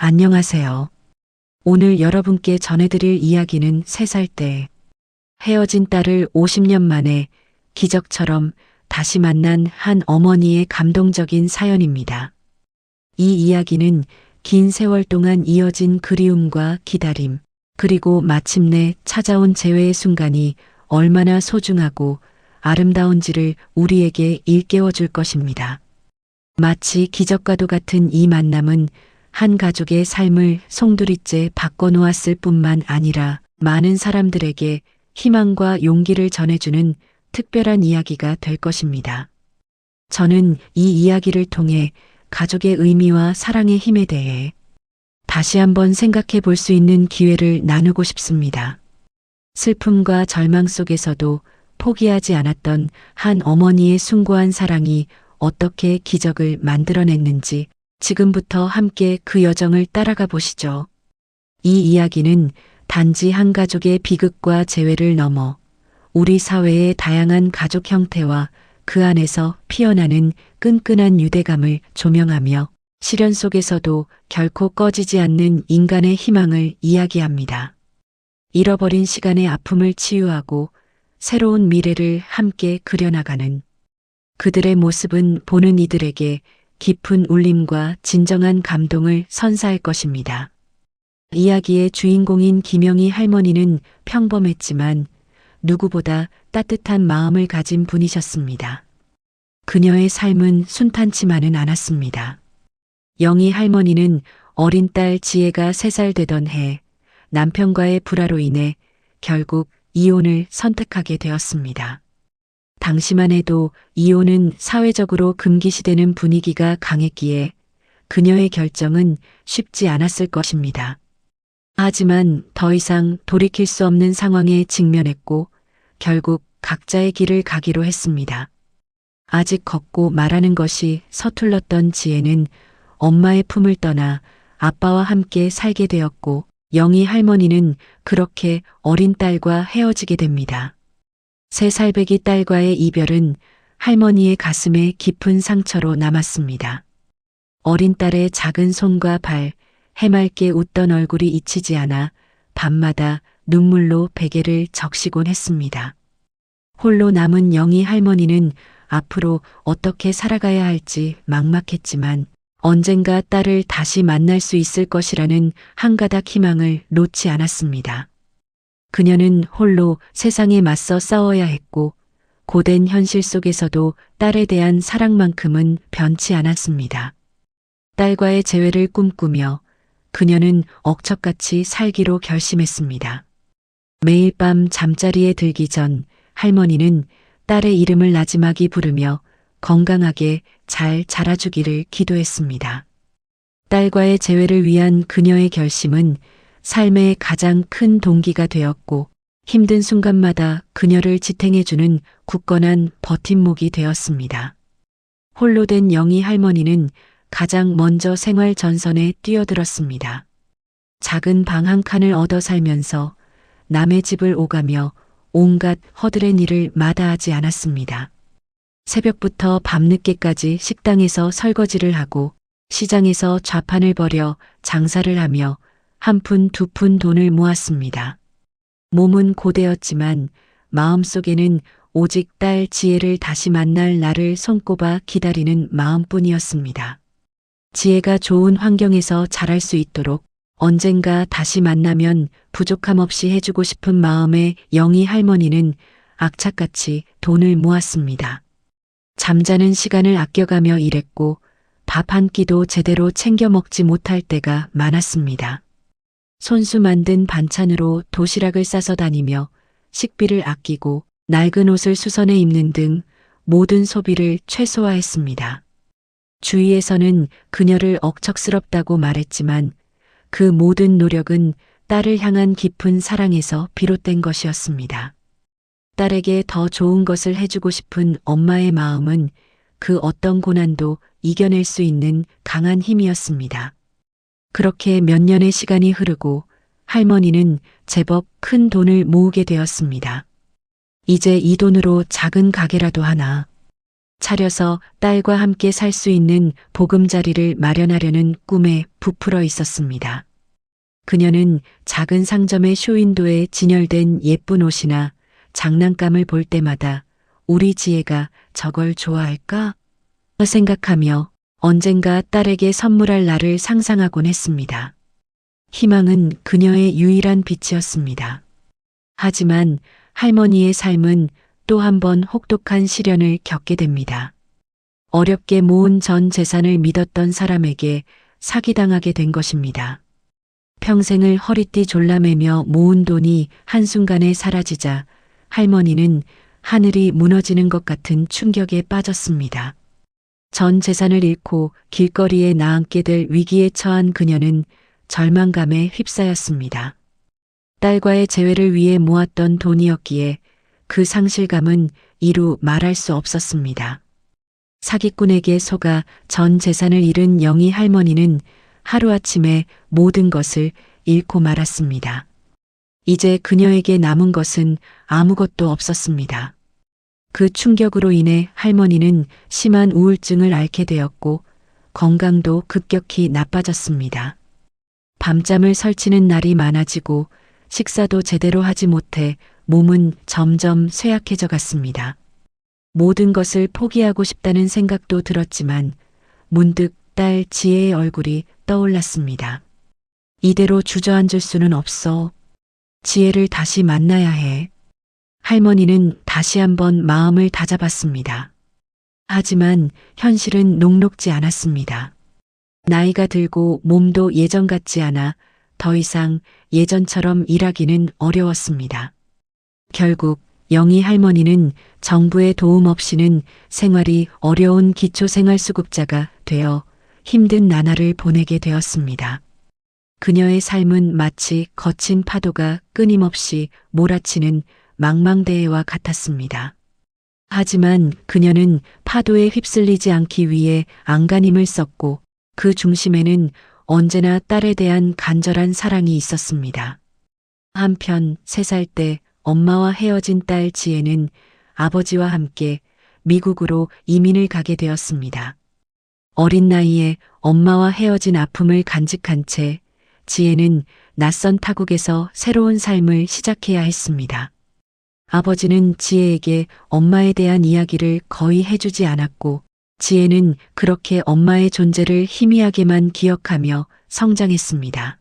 안녕하세요. 오늘 여러분께 전해드릴 이야기는 3살 때 헤어진 딸을 50년 만에 기적처럼 다시 만난 한 어머니의 감동적인 사연입니다. 이 이야기는 긴 세월 동안 이어진 그리움과 기다림, 그리고 마침내 찾아온 재회의 순간이 얼마나 소중하고 아름다운지를 우리에게 일깨워 줄 것입니다. 마치 기적과도 같은 이 만남은 한 가족의 삶을 송두리째 바꿔놓았을 뿐만 아니라 많은 사람들에게 희망과 용기를 전해주는 특별한 이야기가 될 것입니다. 저는 이 이야기를 통해 가족의 의미와 사랑의 힘에 대해 다시 한번 생각해 볼 수 있는 기회를 나누고 싶습니다. 슬픔과 절망 속에서도 포기하지 않았던 한 어머니의 숭고한 사랑이 어떻게 기적을 만들어냈는지 지금부터 함께 그 여정을 따라가 보시죠. 이 이야기는 단지 한 가족의 비극과 재회를 넘어 우리 사회의 다양한 가족 형태와 그 안에서 피어나는 끈끈한 유대감을 조명하며 시련 속에서도 결코 꺼지지 않는 인간의 희망을 이야기합니다. 잃어버린 시간의 아픔을 치유하고 새로운 미래를 함께 그려나가는 그들의 모습은 보는 이들에게 깊은 울림과 진정한 감동을 선사할 것입니다. 이야기의 주인공인 김영희 할머니는 평범했지만 누구보다 따뜻한 마음을 가진 분이셨습니다. 그녀의 삶은 순탄치만은 않았습니다. 영희 할머니는 어린 딸 지혜가 3살 되던 해 남편과의 불화로 인해 결국 이혼을 선택하게 되었습니다. 당시만 해도 이혼은 사회적으로 금기시되는 분위기가 강했기에 그녀의 결정은 쉽지 않았을 것입니다. 하지만 더 이상 돌이킬 수 없는 상황에 직면했고 결국 각자의 길을 가기로 했습니다. 아직 걷고 말하는 것이 서툴렀던 지혜는 엄마의 품을 떠나 아빠와 함께 살게 되었고 영희 할머니는 그렇게 어린 딸과 헤어지게 됩니다. 3살배기 딸과의 이별은 할머니의 가슴에 깊은 상처로 남았습니다. 어린 딸의 작은 손과 발, 해맑게 웃던 얼굴이 잊히지 않아 밤마다 눈물로 베개를 적시곤 했습니다. 홀로 남은 영희 할머니는 앞으로 어떻게 살아가야 할지 막막했지만 언젠가 딸을 다시 만날 수 있을 것이라는 한 가닥 희망을 놓지 않았습니다. 그녀는 홀로 세상에 맞서 싸워야 했고 고된 현실 속에서도 딸에 대한 사랑만큼은 변치 않았습니다. 딸과의 재회를 꿈꾸며 그녀는 억척같이 살기로 결심했습니다. 매일 밤 잠자리에 들기 전 할머니는 딸의 이름을 나지막이 부르며 건강하게 잘 자라주기를 기도했습니다. 딸과의 재회를 위한 그녀의 결심은 삶의 가장 큰 동기가 되었고 힘든 순간마다 그녀를 지탱해주는 굳건한 버팀목이 되었습니다. 홀로 된 영희 할머니는 가장 먼저 생활 전선에 뛰어들었습니다. 작은 방 한 칸을 얻어 살면서 남의 집을 오가며 온갖 허드렛 일을 마다하지 않았습니다. 새벽부터 밤늦게까지 식당에서 설거지를 하고 시장에서 좌판을 벌여 장사를 하며 한 푼 두 푼 돈을 모았습니다. 몸은 고되었지만 마음속에는 오직 딸 지혜를 다시 만날 날을 손꼽아 기다리는 마음뿐이었습니다. 지혜가 좋은 환경에서 자랄 수 있도록 언젠가 다시 만나면 부족함 없이 해주고 싶은 마음에 영희 할머니는 악착같이 돈을 모았습니다. 잠자는 시간을 아껴가며 일했고 밥 한 끼도 제대로 챙겨 먹지 못할 때가 많았습니다. 손수 만든 반찬으로 도시락을 싸서 다니며 식비를 아끼고 낡은 옷을 수선해 입는 등 모든 소비를 최소화했습니다. 주위에서는 그녀를 억척스럽다고 말했지만 그 모든 노력은 딸을 향한 깊은 사랑에서 비롯된 것이었습니다. 딸에게 더 좋은 것을 해주고 싶은 엄마의 마음은 그 어떤 고난도 이겨낼 수 있는 강한 힘이었습니다. 그렇게 몇 년의 시간이 흐르고 할머니는 제법 큰 돈을 모으게 되었습니다. 이제 이 돈으로 작은 가게라도 하나 차려서 딸과 함께 살 수 있는 보금자리를 마련하려는 꿈에 부풀어 있었습니다. 그녀는 작은 상점의 쇼윈도에 진열된 예쁜 옷이나 장난감을 볼 때마다 우리 지혜가 저걸 좋아할까? 생각하며 언젠가 딸에게 선물할 날을 상상하곤 했습니다. 희망은 그녀의 유일한 빛이었습니다. 하지만 할머니의 삶은 또 한 번 혹독한 시련을 겪게 됩니다. 어렵게 모은 전 재산을 믿었던 사람에게 사기당하게 된 것입니다. 평생을 허리띠 졸라매며 모은 돈이 한순간에 사라지자 할머니는 하늘이 무너지는 것 같은 충격에 빠졌습니다. 전 재산을 잃고 길거리에 나앉게 될 위기에 처한 그녀는 절망감에 휩싸였습니다. 딸과의 재회를 위해 모았던 돈이었기에 그 상실감은 이루 말할 수 없었습니다. 사기꾼에게 속아 전 재산을 잃은 영희 할머니는 하루아침에 모든 것을 잃고 말았습니다. 이제 그녀에게 남은 것은 아무것도 없었습니다. 그 충격으로 인해 할머니는 심한 우울증을 앓게 되었고 건강도 급격히 나빠졌습니다. 밤잠을 설치는 날이 많아지고 식사도 제대로 하지 못해 몸은 점점 쇠약해져 갔습니다. 모든 것을 포기하고 싶다는 생각도 들었지만 문득 딸 지혜의 얼굴이 떠올랐습니다. 이대로 주저앉을 수는 없어. 지혜를 다시 만나야 해. 할머니는 다시 한번 마음을 다잡았습니다. 하지만 현실은 녹록지 않았습니다. 나이가 들고 몸도 예전 같지 않아 더 이상 예전처럼 일하기는 어려웠습니다. 결국 영희 할머니는 정부의 도움 없이는 생활이 어려운 기초생활수급자가 되어 힘든 나날을 보내게 되었습니다. 그녀의 삶은 마치 거친 파도가 끊임없이 몰아치는 망망대해와 같았습니다. 하지만 그녀는 파도에 휩쓸리지 않기 위해 안간힘을 썼고 그 중심에는 언제나 딸에 대한 간절한 사랑이 있었습니다. 한편 3살 때 엄마와 헤어진 딸 지혜는 아버지와 함께 미국으로 이민을 가게 되었습니다. 어린 나이에 엄마와 헤어진 아픔을 간직한 채 지혜는 낯선 타국에서 새로운 삶을 시작해야 했습니다. 아버지는 지혜에게 엄마에 대한 이야기를 거의 해주지 않았고 지혜는 그렇게 엄마의 존재를 희미하게만 기억하며 성장했습니다.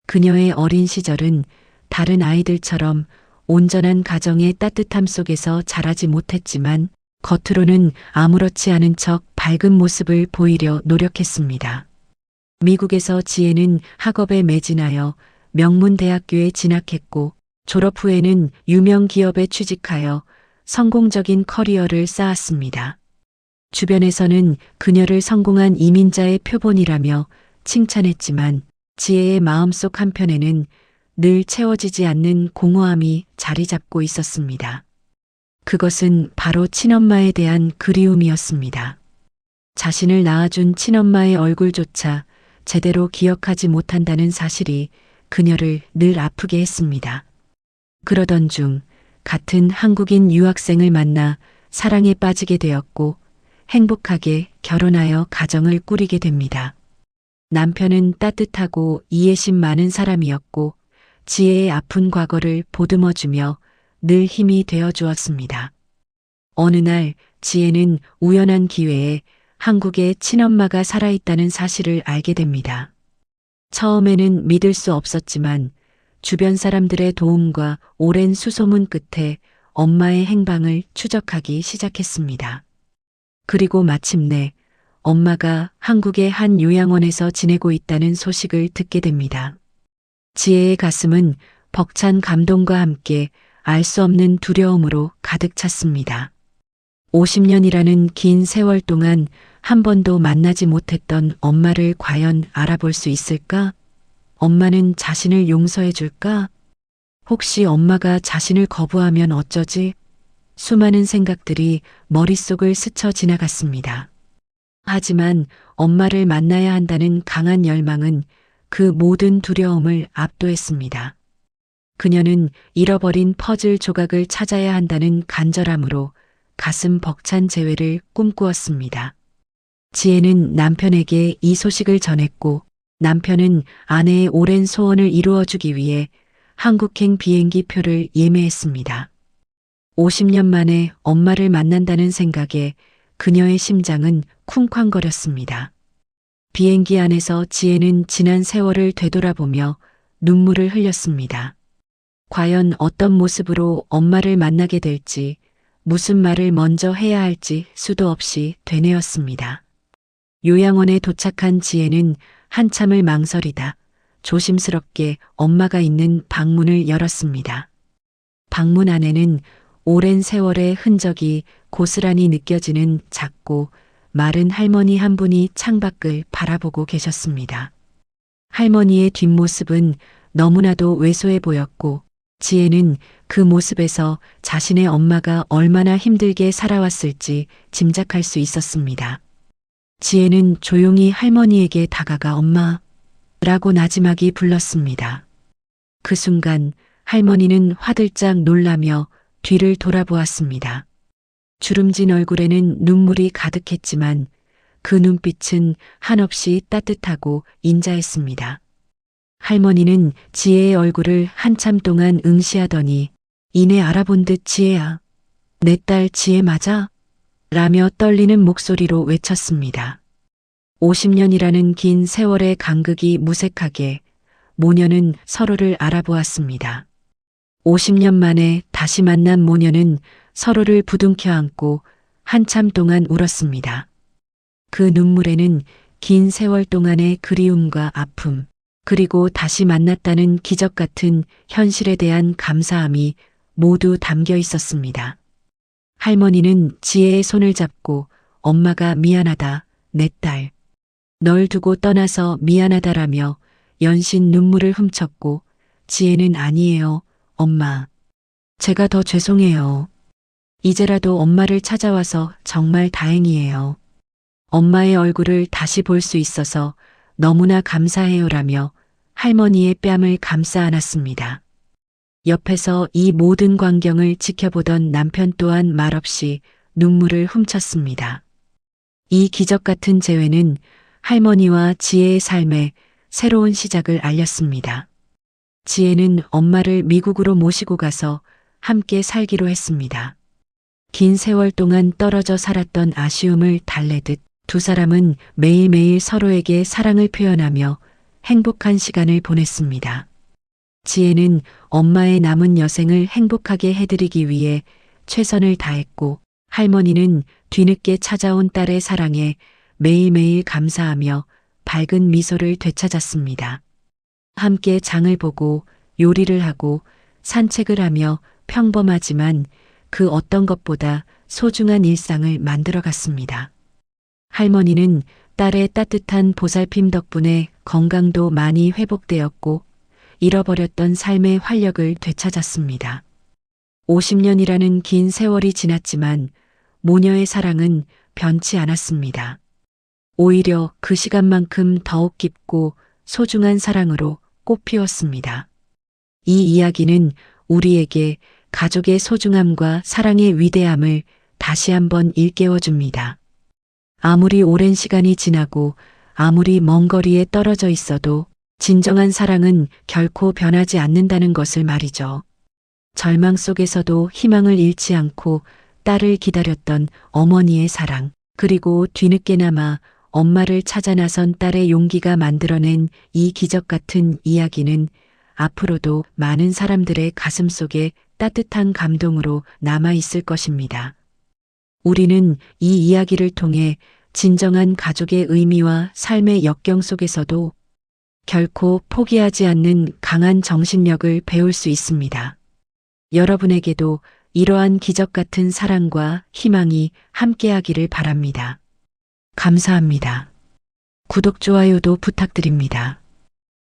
그녀의 어린 시절은 다른 아이들처럼 온전한 가정의 따뜻함 속에서 자라지 못했지만 겉으로는 아무렇지 않은 척 밝은 모습을 보이려 노력했습니다. 미국에서 지혜는 학업에 매진하여 명문대학교에 진학했고 졸업 후에는 유명 기업에 취직하여 성공적인 커리어를 쌓았습니다. 주변에서는 그녀를 성공한 이민자의 표본이라며 칭찬했지만 지혜의 마음속 한편에는 늘 채워지지 않는 공허함이 자리 잡고 있었습니다. 그것은 바로 친엄마에 대한 그리움이었습니다. 자신을 낳아준 친엄마의 얼굴조차 제대로 기억하지 못한다는 사실이 그녀를 늘 아프게 했습니다. 그러던 중 같은 한국인 유학생을 만나 사랑에 빠지게 되었고 행복하게 결혼하여 가정을 꾸리게 됩니다. 남편은 따뜻하고 이해심 많은 사람이었고 지혜의 아픈 과거를 보듬어주며 늘 힘이 되어 주었습니다. 어느 날 지혜는 우연한 기회에 한국에 친엄마가 살아있다는 사실을 알게 됩니다. 처음에는 믿을 수 없었지만 주변 사람들의 도움과 오랜 수소문 끝에 엄마의 행방을 추적하기 시작했습니다. 그리고 마침내 엄마가 한국의 한 요양원에서 지내고 있다는 소식을 듣게 됩니다. 지혜의 가슴은 벅찬 감동과 함께 알 수 없는 두려움으로 가득 찼습니다. 50년이라는 긴 세월 동안 한 번도 만나지 못했던 엄마를 과연 알아볼 수 있을까? 엄마는 자신을 용서해 줄까? 혹시 엄마가 자신을 거부하면 어쩌지? 수많은 생각들이 머릿속을 스쳐 지나갔습니다. 하지만 엄마를 만나야 한다는 강한 열망은 그 모든 두려움을 압도했습니다. 그녀는 잃어버린 퍼즐 조각을 찾아야 한다는 간절함으로 가슴 벅찬 재회를 꿈꾸었습니다. 지혜는 남편에게 이 소식을 전했고 남편은 아내의 오랜 소원을 이루어주기 위해 한국행 비행기 표를 예매했습니다. 50년 만에 엄마를 만난다는 생각에 그녀의 심장은 쿵쾅거렸습니다. 비행기 안에서 지혜는 지난 세월을 되돌아보며 눈물을 흘렸습니다. 과연 어떤 모습으로 엄마를 만나게 될지, 무슨 말을 먼저 해야 할지 수도 없이 되뇌었습니다. 요양원에 도착한 지혜는 한참을 망설이다 조심스럽게 엄마가 있는 방문을 열었습니다. 방문 안에는 오랜 세월의 흔적이 고스란히 느껴지는 작고 마른 할머니 한 분이 창밖을 바라보고 계셨습니다. 할머니의 뒷모습은 너무나도 왜소해 보였고 지혜는 그 모습에서 자신의 엄마가 얼마나 힘들게 살아왔을지 짐작할 수 있었습니다. 지혜는 조용히 할머니에게 다가가 엄마라고 나지막이 불렀습니다. 그 순간 할머니는 화들짝 놀라며 뒤를 돌아보았습니다. 주름진 얼굴에는 눈물이 가득했지만 그 눈빛은 한없이 따뜻하고 인자했습니다. 할머니는 지혜의 얼굴을 한참 동안 응시하더니 이내 알아본 듯 지혜야, 내 딸 지혜 맞아? 라며 떨리는 목소리로 외쳤습니다. 50년이라는 긴 세월의 간극이 무색하게 모녀는 서로를 알아보았습니다. 50년 만에 다시 만난 모녀는 서로를 부둥켜 안고 한참 동안 울었습니다. 그 눈물에는 긴 세월 동안의 그리움과 아픔, 그리고 다시 만났다는 기적 같은 현실에 대한 감사함이 모두 담겨 있었습니다. 할머니는 지혜의 손을 잡고 엄마가 미안하다, 내 딸. 널 두고 떠나서 미안하다라며 연신 눈물을 훔쳤고 지혜는 아니에요, 엄마. 제가 더 죄송해요. 이제라도 엄마를 찾아와서 정말 다행이에요. 엄마의 얼굴을 다시 볼 수 있어서 너무나 감사해요라며 할머니의 뺨을 감싸 안았습니다. 옆에서 이 모든 광경을 지켜보던 남편 또한 말없이 눈물을 훔쳤습니다. 이 기적 같은 재회는 할머니와 지혜의 삶에 새로운 시작을 알렸습니다. 지혜는 엄마를 미국으로 모시고 가서 함께 살기로 했습니다. 긴 세월 동안 떨어져 살았던 아쉬움을 달래듯 두 사람은 매일매일 서로에게 사랑을 표현하며 행복한 시간을 보냈습니다. 지혜는 엄마의 남은 여생을 행복하게 해드리기 위해 최선을 다했고 할머니는 뒤늦게 찾아온 딸의 사랑에 매일매일 감사하며 밝은 미소를 되찾았습니다. 함께 장을 보고 요리를 하고 산책을 하며 평범하지만 그 어떤 것보다 소중한 일상을 만들어갔습니다. 할머니는 딸의 따뜻한 보살핌 덕분에 건강도 많이 회복되었고 잃어버렸던 삶의 활력을 되찾았습니다. 50년이라는 긴 세월이 지났지만 모녀의 사랑은 변치 않았습니다. 오히려 그 시간만큼 더욱 깊고 소중한 사랑으로 꽃피웠습니다. 이 이야기는 우리에게 가족의 소중함과 사랑의 위대함을 다시 한번 일깨워줍니다. 아무리 오랜 시간이 지나고 아무리 먼 거리에 떨어져 있어도 진정한 사랑은 결코 변하지 않는다는 것을 말이죠. 절망 속에서도 희망을 잃지 않고 딸을 기다렸던 어머니의 사랑, 그리고 뒤늦게나마 엄마를 찾아 나선 딸의 용기가 만들어낸 이 기적 같은 이야기는 앞으로도 많은 사람들의 가슴 속에 따뜻한 감동으로 남아 있을 것입니다. 우리는 이 이야기를 통해 진정한 가족의 의미와 삶의 역경 속에서도 결코 포기하지 않는 강한 정신력을 배울 수 있습니다. 여러분에게도 이러한 기적 같은 사랑과 희망이 함께하기를 바랍니다. 감사합니다. 구독, 좋아요도 부탁드립니다.